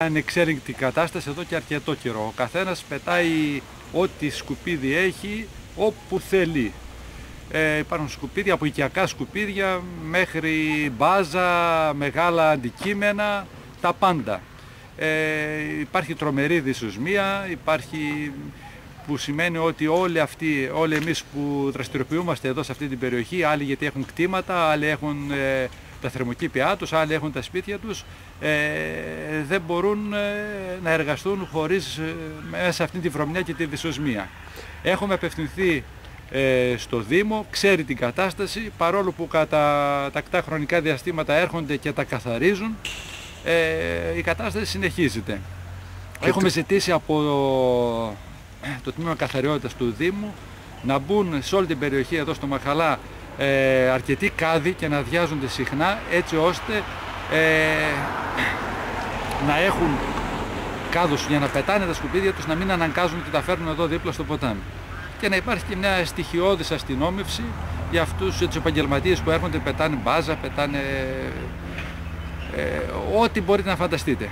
Ανεξέλεγκτη κατάσταση εδώ και αρκετό καιρό. Ο καθένας πετάει ό,τι σκουπίδι έχει όπου θέλει. Υπάρχουν σκουπίδια, από οικιακά σκουπίδια μέχρι μπάζα, μεγάλα αντικείμενα, τα πάντα. Υπάρχει τρομερή δυσοσμία, που σημαίνει ότι όλοι εμείς που δραστηριοποιούμαστε εδώ σε αυτή την περιοχή, άλλοι γιατί έχουν κτήματα, άλλοι έχουν τα θερμοκήπια τους, άλλοι έχουν τα σπίτια τους, δεν μπορούν να εργαστούν μέσα σε αυτή τη βρωμιά και τη δυσοσμία. Έχουμε απευθυνθεί στο Δήμο, ξέρει την κατάσταση, παρόλο που κατά τακτά χρονικά διαστήματα έρχονται και τα καθαρίζουν, η κατάσταση συνεχίζεται. Έχουμε ζητήσει από το Τμήμα Καθαριότητας του Δήμου να μπουν σε όλη την περιοχή εδώ στο Μαχαλά αρκετοί κάδοι και να αδειάζονται συχνά, έτσι ώστε να έχουν κάδους για να πετάνε τα σκουπίδια τους, να μην αναγκάζουν και τα φέρνουν εδώ δίπλα στο ποτάμι. Και να υπάρχει και μια στοιχειώδης αστυνόμευση για αυτούς τους επαγγελματίες που έρχονται, πετάνε μπάζα, πετάνε ό,τι μπορείτε να φανταστείτε.